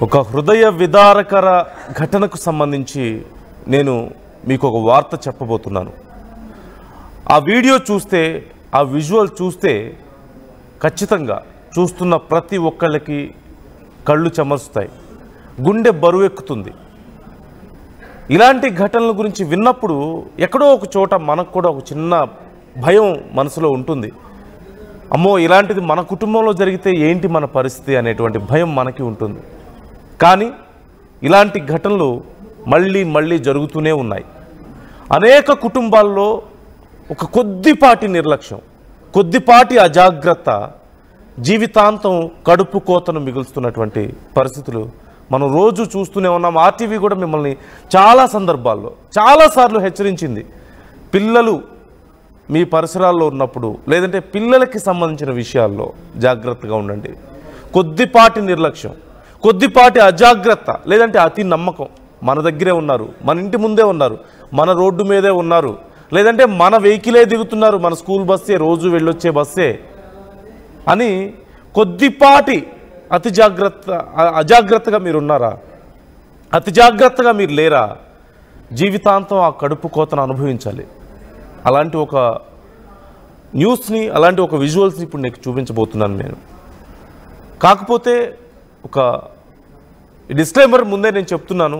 ఒక హృదయ విదారకర ఘటనకు సంబంధించి నేను మీకు ఒక వార్త చెప్పబోతున్నాను. ఆ వీడియో చూస్తే, ఆ విజువల్ చూస్తే ఖచ్చితంగా చూస్తున్న ప్రతి ఒక్కళ్ళకి కళ్ళు చెమరుస్తాయి, గుండె బరువెక్కుతుంది. ఇలాంటి ఘటనల గురించి విన్నప్పుడు ఎక్కడో ఒక చోట మనకు కూడా ఒక చిన్న భయం మనసులో ఉంటుంది. అమ్మో, ఇలాంటిది మన కుటుంబంలో జరిగితే ఏంటి మన పరిస్థితి అనేటువంటి భయం మనకి ఉంటుంది. కానీ ఇలాంటి ఘటనలు మళ్ళీ మళ్ళీ జరుగుతూనే ఉన్నాయి. అనేక కుటుంబాల్లో ఒక కొద్దిపాటి నిర్లక్ష్యం, కొద్దిపాటి అజాగ్రత్త జీవితాంతం కడుపు కోతను మిగులుస్తున్నటువంటి పరిస్థితులు మనం రోజు చూస్తూనే ఉన్నాం. ఆర్టీవీ కూడా మిమ్మల్ని చాలా సందర్భాల్లో చాలాసార్లు హెచ్చరించింది. పిల్లలు మీ పరిసరాల్లో ఉన్నప్పుడు, లేదంటే పిల్లలకి సంబంధించిన విషయాల్లో జాగ్రత్తగా ఉండండి. కొద్దిపాటి నిర్లక్ష్యం, కొద్దిపాటి అజాగ్రత్త, లేదంటే అతి నమ్మకం, మన దగ్గరే ఉన్నారు, మన ఇంటి ముందే ఉన్నారు, మన రోడ్డు మీదే ఉన్నారు, లేదంటే మన వెహికలే దిగుతున్నారు, మన స్కూల్ బస్సే, రోజు వెళ్ళొచ్చే బస్సే అని కొద్దిపాటి అజాగ్రత్తగా మీరు ఉన్నారా? అతి జాగ్రత్తగా మీరు లేరా? జీవితాంతం ఆ కడుపు కోతను అనుభవించాలి. అలాంటి ఒక న్యూస్ని, అలాంటి ఒక విజువల్స్ని ఇప్పుడు నీకు చూపించబోతున్నాను నేను. కాకపోతే ఒక డిస్క్లైమర్ ముందే నేను చెప్తున్నాను,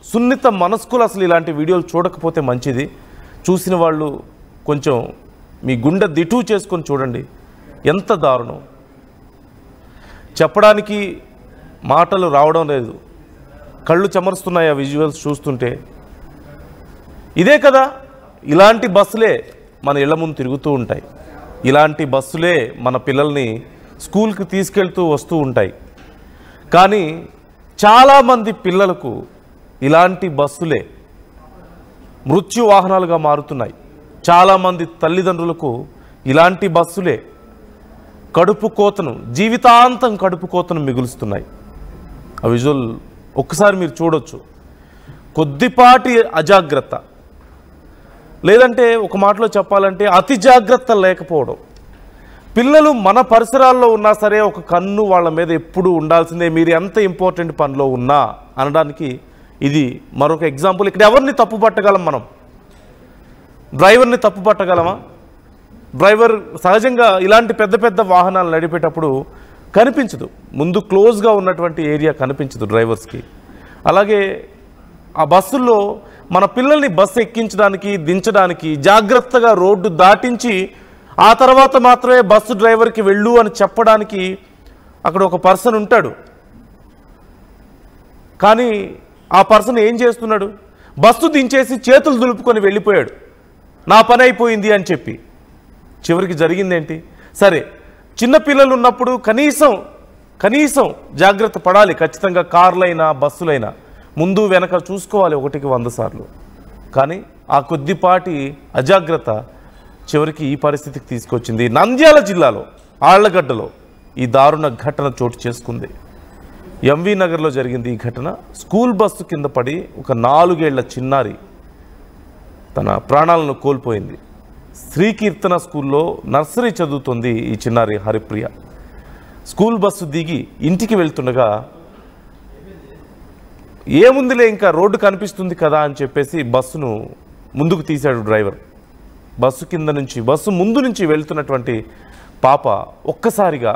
సున్నిత మనస్కులు అసలు ఇలాంటి వీడియోలు చూడకపోతే మంచిది. చూసిన వాళ్ళు కొంచెం మీ గుండె దిటూ చేసుకొని చూడండి. ఎంత దారుణం, చెప్పడానికి మాటలు రావడం లేదు, కళ్ళు చెమరుస్తున్నాయి ఆ విజువల్స్ చూస్తుంటే. ఇదే కదా, ఇలాంటి బస్సులే మన ఇళ్ల ముందు తిరుగుతూ ఉంటాయి, ఇలాంటి బస్సులే మన పిల్లల్ని స్కూల్కి తీసుకెళ్తూ వస్తూ ఉంటాయి. కానీ చాలామంది పిల్లలకు ఇలాంటి బస్సులే మృత్యు వాహనాలుగా మారుతున్నాయి. చాలామంది తల్లిదండ్రులకు ఇలాంటి బస్సులే కడుపు కోతను, జీవితాంతం కడుపు కోతను మిగులుస్తున్నాయి. ఆ విజువల్ ఒక్కసారి మీరు చూడొచ్చు. కొద్దిపాటి అజాగ్రత్త, లేదంటే ఒక మాటలో చెప్పాలంటే అతి జాగ్రత్త లేకపోవడం. పిల్లలు మన పరిసరాల్లో ఉన్నా సరే ఒక కన్ను వాళ్ళ మీద ఎప్పుడూ ఉండాల్సిందే, మీరు ఎంత ఇంపార్టెంట్ పనిలో ఉన్నా అనడానికి ఇది మరొక ఎగ్జాంపుల్. ఇక్కడ ఎవరిని తప్పు పట్టగలం మనం? డ్రైవర్ని తప్పు పట్టగలమా? డ్రైవర్ సహజంగా ఇలాంటి పెద్ద పెద్ద వాహనాలు నడిపేటప్పుడు కనిపించదు, ముందు క్లోజ్గా ఉన్నటువంటి ఏరియా కనిపించదు డ్రైవర్స్కి. అలాగే ఆ బస్సుల్లో మన పిల్లల్ని బస్సు ఎక్కించడానికి, దించడానికి జాగ్రత్తగా రోడ్డు దాటించి ఆ తర్వాత మాత్రమే బస్సు డ్రైవర్కి వెళ్ళు అని చెప్పడానికి అక్కడ ఒక పర్సన్ ఉంటాడు. కానీ ఆ పర్సన్ ఏం చేస్తున్నాడు? బస్సు దించేసి చేతులు దులుపుకొని వెళ్ళిపోయాడు, నా పని అయిపోయింది అని చెప్పి. చివరికి జరిగిందేంటి? సరే, చిన్నపిల్లలు ఉన్నప్పుడు కనీసం జాగ్రత్త పడాలి ఖచ్చితంగా. కార్లైనా బస్సులైనా ముందు వెనక చూసుకోవాలి 1కి 100 సార్లు. కానీ ఆ కొద్దిపాటి అజాగ్రత్త చివరికి ఈ పరిస్థితికి తీసుకొచ్చింది. నంద్యాల జిల్లాలో ఆళ్లగడ్డలో ఈ దారుణ ఘటన చోటు చేసుకుంది. ఎంవి నగర్లో జరిగింది ఈ ఘటన. స్కూల్ బస్సు కింద పడి ఒక 4 ఏళ్ల చిన్నారి తన ప్రాణాలను కోల్పోయింది. శ్రీకీర్తన స్కూల్లో నర్సరీ చదువుతుంది ఈ చిన్నారి హరిప్రియ. స్కూల్ బస్సు దిగి ఇంటికి వెళ్తుండగా ఏముందిలే ఇంకా రోడ్డు కనిపిస్తుంది కదా అని చెప్పేసి బస్సును ముందుకు తీశాడు డ్రైవర్. బస్సు ముందు నుంచి వెళ్తున్నటువంటి పాప ఒక్కసారిగా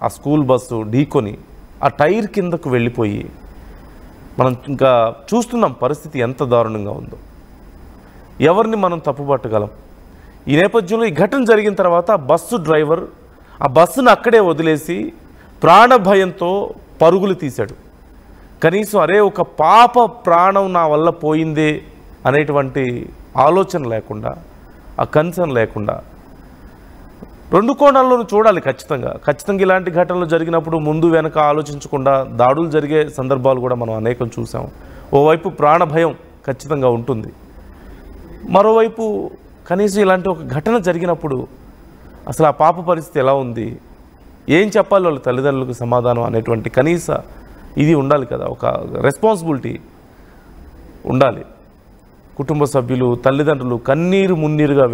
ఆ స్కూల్ బస్సు ఢీకొని ఆ టైర్ కిందకు వెళ్ళిపోయి, మనం ఇంకా చూస్తున్నాం పరిస్థితి ఎంత దారుణంగా ఉందో. ఎవరిని మనం తప్పుపట్టగలం? ఈ నేపథ్యంలో ఈ ఘటన జరిగిన తర్వాత బస్సు డ్రైవర్ ఆ బస్సును అక్కడే వదిలేసి ప్రాణభయంతో పరుగులు తీశాడు. కనీసం అరే ఒక పాప ప్రాణం నా వల్ల పోయిందే అనేటువంటి ఆలోచన లేకుండా, ఆ కన్సర్న్ లేకుండా, 2 కోణాల్లోనూ చూడాలి ఖచ్చితంగా. ఇలాంటి ఘటనలు జరిగినప్పుడు ముందు వెనక ఆలోచించకుండా దాడులు జరిగే సందర్భాలు కూడా మనం అనేకం చూసాం. ఓవైపు ప్రాణభయం ఖచ్చితంగా ఉంటుంది, మరోవైపు కనీసం ఇలాంటి ఒక ఘటన జరిగినప్పుడు అసలు ఆ పాప పరిస్థితి ఎలా ఉంది, ఏం చెప్పాలి వాళ్ళ తల్లిదండ్రులకు సమాధానం అనేటువంటి కనీస ఇది ఉండాలి కదా, ఒక రెస్పాన్సిబిలిటీ ఉండాలి. కుటుంబ సభ్యులు, తల్లిదండ్రులు కన్నీరు మున్నీరుగా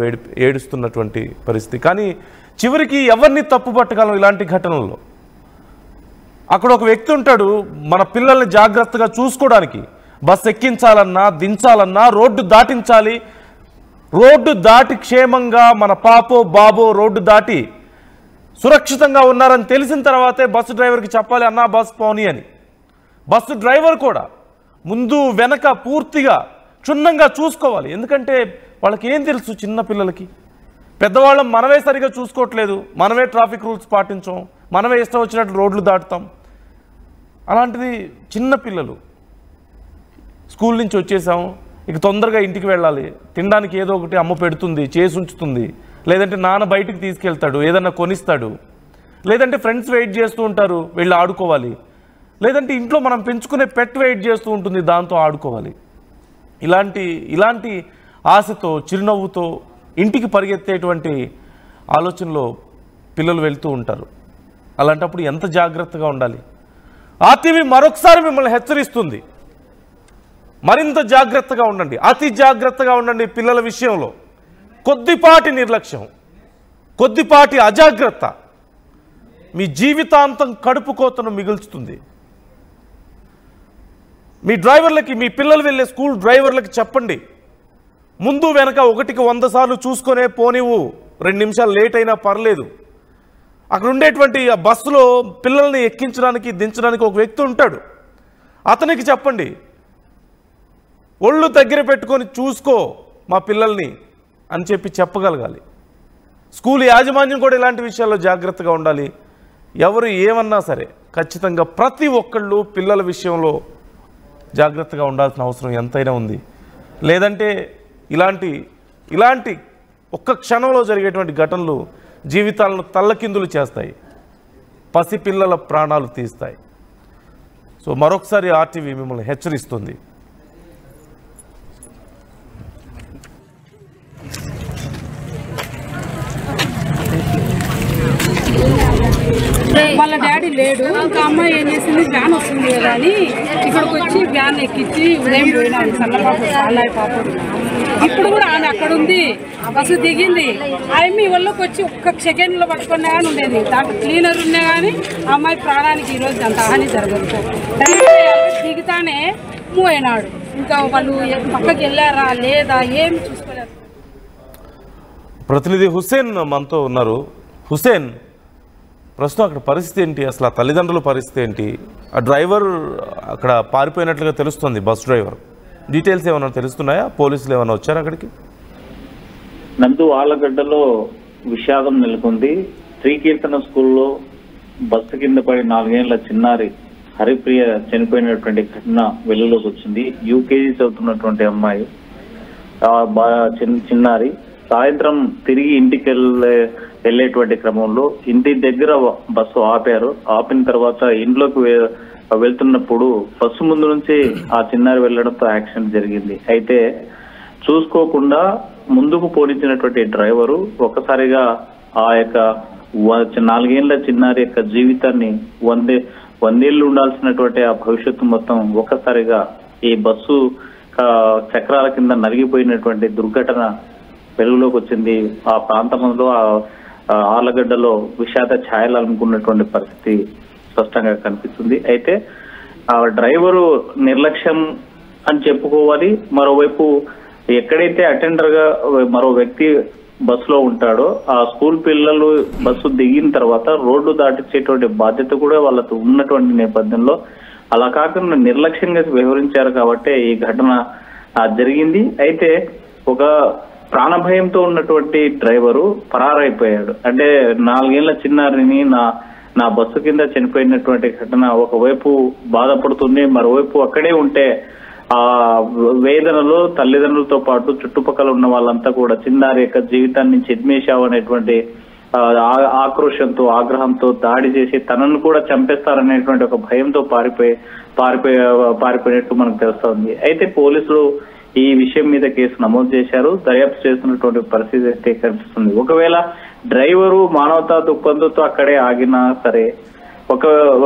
ఏడుస్తున్నటువంటి పరిస్థితి. కానీ చివరికి ఎవరిని తప్పు పట్టగలం ఇలాంటి ఘటనల్లో? అక్కడ ఒక వ్యక్తి ఉంటాడు మన పిల్లల్ని జాగ్రత్తగా చూసుకోవడానికి. బస్సు ఎక్కించాలన్నా దించాలన్నా రోడ్డు దాటించాలి. రోడ్డు దాటి క్షేమంగా మన పాపో బాబో రోడ్డు దాటి సురక్షితంగా ఉన్నారని తెలిసిన తర్వాతే బస్సు డ్రైవర్కి చెప్పాలి, అన్నా బస్సు పోనీ అని. బస్సు డ్రైవర్ కూడా ముందు వెనక పూర్తిగా క్షుణ్ణంగా చూసుకోవాలి. ఎందుకంటే వాళ్ళకి ఏం తెలుసు, చిన్న పిల్లలకి. పెద్దవాళ్ళం మనమే సరిగా చూసుకోవట్లేదు, మనమే ట్రాఫిక్ రూల్స్ పాటించాం, మనమే ఇష్టం వచ్చినట్టు రోడ్లు దాటుతాం. అలాంటిది చిన్న పిల్లలు స్కూల్ నుంచి వచ్చేసాం, ఇక తొందరగా ఇంటికి వెళ్ళాలి, తినడానికి ఏదో ఒకటి అమ్మ పెడుతుంది, చేసి ఉంచుతుంది, లేదంటే నాన్న బయటికి తీసుకెళ్తాడు, ఏదన్నా కొనిస్తాడు, లేదంటే ఫ్రెండ్స్ వెయిట్ చేస్తూ ఉంటారు, వెళ్ళి ఆడుకోవాలి, లేదంటే ఇంట్లో మనం పెంచుకునే పెట్ వెయిట్ చేస్తూ ఉంటుంది, దాంతో ఆడుకోవాలి. ఇలాంటి ఆశతో చిరునవ్వుతో ఇంటికి పరిగెత్తేటువంటి ఆలోచనలో పిల్లలు వెళ్తూ ఉంటారు. అలాంటప్పుడు ఎంత జాగ్రత్తగా ఉండాలి. ఆర్టీవీ మరొకసారి మిమ్మల్ని హెచ్చరిస్తుంది, మరింత జాగ్రత్తగా ఉండండి, అతి జాగ్రత్తగా ఉండండి. పిల్లల విషయంలో కొద్దిపాటి నిర్లక్ష్యం, కొద్దిపాటి అజాగ్రత్త మీ జీవితాంతం కడుపు కోతను మిగుల్చుతుంది. మీ డ్రైవర్లకి, మీ పిల్లలు వెళ్ళే స్కూల్ డ్రైవర్లకి చెప్పండి, ముందు వెనక 1కి 100 సార్లు చూసుకొనే పోనివ్వు, 2 నిమిషాలు లేట్ అయినా పర్లేదు. అక్కడ ఉండేటువంటి ఆ బస్సులో పిల్లల్ని ఎక్కించడానికి దించడానికి ఒక వ్యక్తి ఉంటాడు, అతనికి చెప్పండి, ఒళ్ళు దగ్గర పెట్టుకొని చూసుకో మా పిల్లల్ని అని చెప్పగలగాలి. స్కూల్ యాజమాన్యం కూడా ఇలాంటి విషయాల్లో జాగ్రత్తగా ఉండాలి. ఎవరు ఏమన్నా సరే ఖచ్చితంగా ప్రతి ఒక్కళ్ళు పిల్లల విషయంలో జాగ్రత్తగా ఉండాల్సిన అవసరం ఎంతైనా ఉంది. లేదంటే ఇలాంటి ఒక్క క్షణంలో జరిగేటువంటి ఘటనలు జీవితాలను తల్లకిందులు చేస్తాయి, పసిపిల్లల ప్రాణాలు తీస్తాయి. సో మరొకసారి ఆర్టీవీ మిమ్మల్ని హెచ్చరిస్తుంది. వాళ్ళ డాడీ లేడు, ఇంకా అమ్మాయి ఏం చేసింది, వ్యాన్ వస్తుంది కదా అని ఇక్కడికి వచ్చి వ్యాన్ ఎక్కించి ఉదయం పోయినాడు సన్నపాప సాలాయి పాప. ఇప్పుడు కూడా ఆమె అక్కడ ఉంది, బస్సు దిగింది, ఆమె ఒళ్ళకి వచ్చి ఒక్క సెకండ్లో పట్టుకున్నా కానీ ఉండేది, దాంట్లో క్లీనర్ ఉన్నా కానీ అమ్మాయి ప్రాణానికి ఈరోజు అంత హాని జరగదు. దిగుతానే మూవ్ అయినాడు, ఇంకా వాళ్ళు పక్కకి వెళ్ళారా లేదా ఏమి చూసుకోలేదు. ప్రతినిధి హుస్సేన్ మనతో ఉన్నారు. హుస్సేన్, ప్రస్తుతం అక్కడ పరిస్థితి ఏంటి, అసలు ఆ తల్లిదండ్రుల పరిస్థితి ఏంటి? ఆ డ్రైవర్ అక్కడ పారిపోయినట్లుగా తెలుస్తుంది, బస్ డ్రైవర్. డీటెయిల్స్ ఏమైనా తెలుస్తున్నాయా? పోలీసులు ఏమైనా వచ్చారు అక్కడికి? నందు ఆళ్లగడ్డలో విషాదం నెలకొంది. శ్రీకీర్తన స్కూల్లో బస్సు కింద పడి 4 ఏళ్ల చిన్నారి హరిప్రియ చనిపోయినటువంటి ఘటన వెలుగులోకి వచ్చింది. యూకేజీ చదువుతున్నటువంటి అమ్మాయి, చిన్నారి సాయంత్రం తిరిగి ఇంటికి వెళ్ళేటువంటి క్రమంలో ఇంటి దగ్గర బస్సు ఆపారు. ఆపిన తర్వాత ఇంట్లోకి వెళ్తున్నప్పుడు బస్సు ముందు నుంచి ఆ చిన్నారి వెళ్లడంతో యాక్సిడెంట్ జరిగింది. అయితే చూసుకోకుండా ముందుకు పోనిచ్చినటువంటి డ్రైవరు ఒక్కసారిగా ఆ యొక్క 4 ఏళ్ల చిన్నారి యొక్క జీవితాన్ని 100 ఏళ్లు ఉండాల్సినటువంటి ఆ భవిష్యత్తు మొత్తం ఒక్కసారిగా ఈ బస్సు చక్రాల కింద నలిగిపోయినటువంటి దుర్ఘటన వెలుగులోకి వచ్చింది. ఆ ప్రాంతంలో ఆళ్లగడ్డలో విషాద ఛాయలు అనుకున్నటువంటి పరిస్థితి స్పష్టంగా కనిపిస్తుంది. అయితే ఆ డ్రైవరు నిర్లక్ష్యం అని చెప్పుకోవాలి. మరోవైపు ఎక్కడైతే అటెండర్ గా మరో వ్యక్తి బస్సులో ఉంటాడో ఆ స్కూల్ పిల్లలు బస్సు దిగిన తర్వాత రోడ్డు దాటించేటువంటి బాధ్యత కూడా వాళ్ళతో ఉన్నటువంటి నేపథ్యంలో అలా కాకుండా నిర్లక్ష్యంగా వ్యవహరించారు కాబట్టి ఈ ఘటన జరిగింది. అయితే ఒక ప్రాణభయంతో ఉన్నటువంటి డ్రైవరు పరారైపోయాడు. అంటే 4 ఏళ్ల చిన్నారిని నా బస్సు కింద చనిపోయినటువంటి ఘటన ఒకవైపు బాధపడుతుంది, మరోవైపు అక్కడే ఉంటే ఆ వేదనలో తల్లిదండ్రులతో పాటు చుట్టుపక్కల ఉన్న వాళ్ళంతా కూడా చిన్నారి యొక్క జీవితాన్ని చెద్మేశావనేటువంటి ఆక్రోషంతో ఆగ్రహంతో దాడి చేసి తనను కూడా చంపేస్తారనేటువంటి ఒక భయంతో పారిపోయినట్టు మనకు తెలుస్తోంది. అయితే పోలీసులు ఈ విషయం మీద కేసు నమోదు చేశారు, దర్యాప్తు చేస్తున్నటువంటి పరిస్థితి అయితే కనిపిస్తుంది. ఒకవేళ డ్రైవరు మానవతా దృక్పథంతో అక్కడే ఆగినా సరే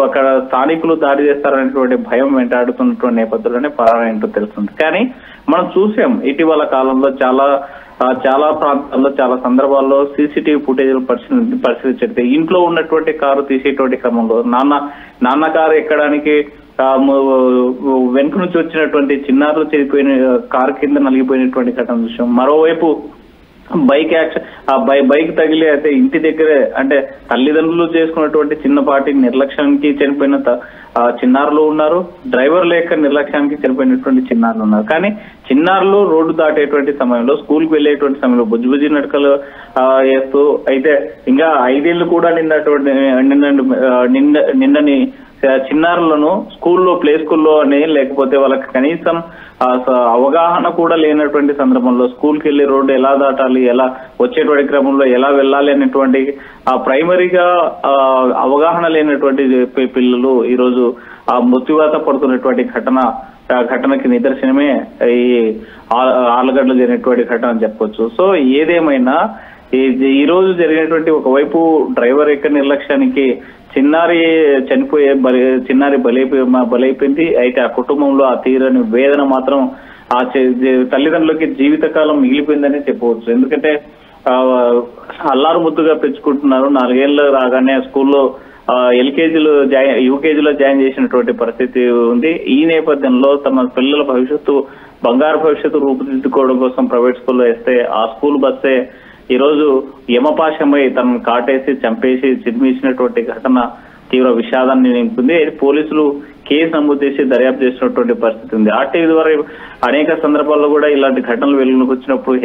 అక్కడ స్థానికులు దాడి చేస్తారనేటువంటి భయం వెంటాడుతున్నటువంటి నేపథ్యంలోనే పరారైనట్టు తెలుస్తుంది. కానీ మనం చూసాం ఇటీవల కాలంలో చాలా చాలా ప్రాంతాల్లో చాలా సందర్భాల్లో సీసీటీవీ ఫుటేజ్లు పరిశీలించితే ఇంట్లో ఉన్నటువంటి కారు తీసేటువంటి క్రమంలో నాన్న కారు ఎక్కడానికి వెనుక నుంచి వచ్చినటువంటి చిన్నారులు చెడిపోయిన కారు కింద నలిగిపోయినటువంటి ఘటన చూసాం. మరోవైపు బైక్ బైక్ తగిలి అయితే ఇంటి దగ్గరే అంటే తల్లిదండ్రులు చేసుకున్నటువంటి చిన్నపాటి నిర్లక్ష్యానికి చనిపోయిన చిన్నారులు ఉన్నారు, డ్రైవర్ లేక నిర్లక్ష్యానికి చనిపోయినటువంటి చిన్నారులు ఉన్నారు. కానీ చిన్నారులు రోడ్డు దాటేటువంటి సమయంలో, స్కూల్కి వెళ్ళేటువంటి సమయంలో బుజ్జి నడకలు వేస్తూ అయితే ఇంకా 5 ఏళ్ళు కూడా నిండని చిన్నారులను ప్లే స్కూల్లో అని లేకపోతే వాళ్ళకి కనీసం అవగాహన కూడా లేనటువంటి సందర్భంలో స్కూల్కి వెళ్ళి రోడ్డు ఎలా దాటాలి, ఎలా వచ్చేటువంటి క్రమంలో ఎలా వెళ్ళాలి అనేటువంటి ప్రైమరీగా అవగాహన లేనటువంటి పిల్లలు ఈరోజు మృత్యువాత పడుతున్నటువంటి ఘటనకి నిదర్శనమే ఈ ఆలగడ్డలు జరిగినటువంటి ఘటన అని చెప్పొచ్చు. సో ఏదేమైనా ఈ రోజు జరిగినటువంటి ఒకవైపు డ్రైవర్ యొక్క నిర్లక్ష్యానికి చిన్నారి బలైపోయింది. అయితే ఆ కుటుంబంలో ఆ తీరని వేదన మాత్రం ఆ తల్లిదండ్రులకి జీవితకాలం మిగిలిపోయిందని చెప్పవచ్చు. ఎందుకంటే అల్లారు ముద్దుగా పెంచుకుంటున్నారు. 4 ఏళ్ళు రాగానే స్కూల్లో యూకేజీలో జాయిన్ చేసినటువంటి పరిస్థితి ఉంది. ఈ నేపథ్యంలో తమ పిల్లల బంగారు భవిష్యత్తు రూపుదిద్దుకోవడం కోసం ప్రైవేట్ స్కూల్లో వేస్తే ఆ స్కూల్ బస్సే ఈరోజు యమపాశమై తనను కాటేసి చంపేసి చిదిమేసినటువంటి ఘటన తీవ్ర విషాదాన్ని నింపుతుంది. పోలీసులు కేసు నమోదు చేసి దర్యాప్తు చేసినటువంటి పరిస్థితి ఉంది. ఆర్టీవీ ద్వారా అనేక సందర్భాల్లో కూడా ఇలాంటి ఘటనలు వెలుగులోకి వచ్చినప్పుడు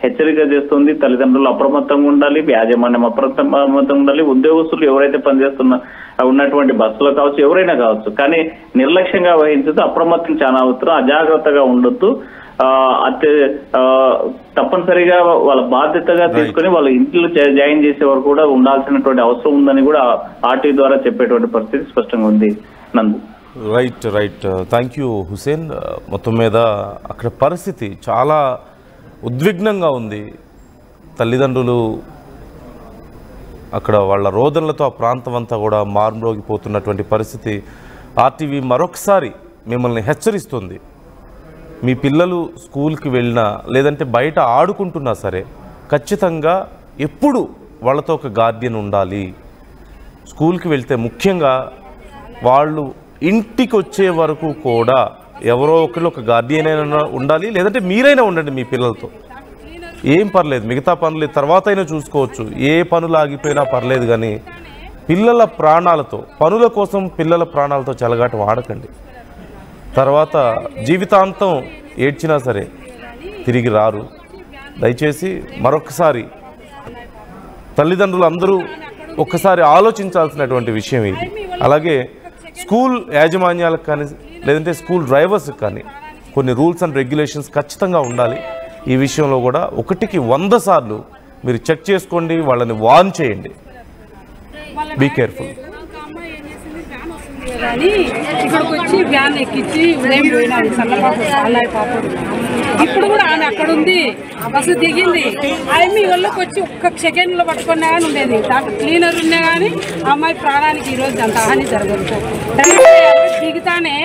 హెచ్చరిక చేస్తుంది. తల్లిదండ్రులు అప్రమత్తంగా ఉండాలి, యాజమాన్యం అప్రమత్తంగా ఉండాలి, ఉద్యోగస్తులు ఎవరైతే ఉన్నటువంటి బస్సులో కావచ్చు, ఎవరైనా కావచ్చు. కానీ నిర్లక్ష్యంగా వహించదు, అప్రమత్తం చాలా అవసరం, అజాగ్రత్తగా ఉండొద్దు. తప్పనిసరిగా వాళ్ళ బాధ్యతగా తీసుకుని వాళ్ళ ఇంట్లో జాయిన్ చేసే వరకు కూడా ఉండాల్సినటువంటి అవసరం ఉందని కూడా ఆర్టీవీ ద్వారా చెప్పేటువంటి పరిస్థితి స్పష్టంగా ఉంది. నందు రైట్ థ్యాంక్ యూ హుసేన్. మొత్తం మీద అక్కడ పరిస్థితి చాలా ఉద్విగ్నంగా ఉంది. తల్లిదండ్రులు అక్కడ వాళ్ళ రోదనలతో ఆ ప్రాంతం అంతా కూడా మారుమోగిపోతున్నటువంటి పరిస్థితి. ఆర్టీవీ మరొకసారి మిమ్మల్ని హెచ్చరిస్తుంది, మీ పిల్లలు స్కూల్కి వెళ్ళినా లేదంటే బయట ఆడుకుంటున్నా సరే ఖచ్చితంగా ఎప్పుడు వాళ్ళతో ఒక గార్డియన్ ఉండాలి. స్కూల్కి వెళ్తే ముఖ్యంగా వాళ్ళు ఇంటికి వచ్చే వరకు కూడా ఎవరో ఒకరు ఒక గార్డియన్ అయినా ఉండాలి, లేదంటే మీరైనా ఉండండి మీ పిల్లలతో. ఏం పర్లేదు, మిగతా పనులు తర్వాత అయినా చూసుకోవచ్చు, ఏ పనులు ఆగిపోయినా పర్లేదు, కానీ పిల్లల ప్రాణాలతో, పనుల కోసం పిల్లల ప్రాణాలతో చెలగాటం ఆడకండి. తర్వాత జీవితాంతం ఏడ్చినా సరే తిరిగి రారు. దయచేసి మరొకసారి తల్లిదండ్రులు అందరూ ఒక్కసారి ఆలోచించాల్సినటువంటి విషయం ఇది. అలాగే స్కూల్ యాజమాన్యాలకు కానీ లేదంటే స్కూల్ డ్రైవర్స్కి కానీ కొన్ని రూల్స్ అండ్ రెగ్యులేషన్స్ ఖచ్చితంగా ఉండాలి. ఈ విషయంలో కూడా 1కి 100 సార్లు మీరు చెక్ చేసుకోండి, వాళ్ళని వార్న్ చేయండి. Be careful. కానీ ఇక్కడికి వచ్చి వ్యాన్ ఎక్కించి ఉదయం పోయినాడు సన్నపాప సాలాయి పాపడు. ఇప్పుడు కూడా ఆమె అక్కడ ఉంది, బస్సు దిగింది. ఆమె వాళ్ళకి వచ్చి ఒక్క సెకండ్లో పట్టుకున్నా కానీ ఉండేది. దాంట్లో క్లీనర్ ఉన్నా కానీ అమ్మాయి ప్రాణానికి ఈరోజు అంత హాని జరగదు. దిగుతానే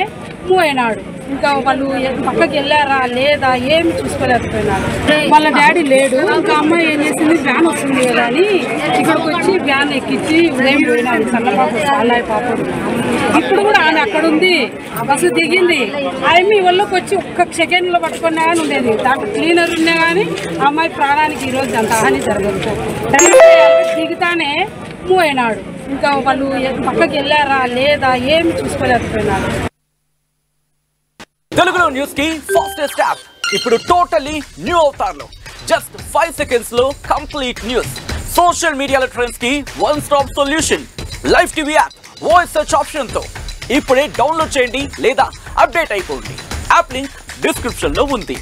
మూవ్ అయినాడు. ఇంకా వాళ్ళు పక్కకి వెళ్ళారా లేదా ఏమి చూసుకోలేకపోయినాడు. వాళ్ళ డాడీ లేడు. ఇంకా అమ్మాయి ఏం చేసింది, వ్యాన్ వస్తుంది కదా అని ఇక్కడికి వచ్చి వ్యాన్ ఎక్కించి ఉదయం పోయినాడు సన్నపాప సాలాయి పాపడు. ఇప్పుడు కూడా ఆమె అక్కడ ఉంది, బస్సు దిగింది. ఆమె వాళ్ళకి వచ్చి ఒక్క సెకండ్లో పట్టుకున్నా కానీ ఉండేది. దాంట్లో క్లీనర్ ఉన్నా కానీ అమ్మాయి ప్రాణానికి ఈరోజు అంత హాని జరగదు. దిగుతానే మూవ్ అయినాడు. ఇంకా వాళ్ళు పక్కకి వెళ్ళారా లేదా ఏమి చూసుకోలేకపోయినాడు. తెలుగులో న్యూస్ కి ఫాస్టెస్ట్ యాప్ ఇప్పుడు టోటలీ న్యూ అవతార్లో జస్ట్ 5 seconds లో కంప్లీట్ న్యూస్. సోషల్ మీడియాలో ట్రెండ్స్ కి one stop solution. Live TV app voice search option తో ఇప్పుడే డౌన్లోడ్ చేయండి లేదా అప్డేట్ అయిపోండి. యాప్ లింక్ డిస్క్రిప్షన్ లో ఉంది.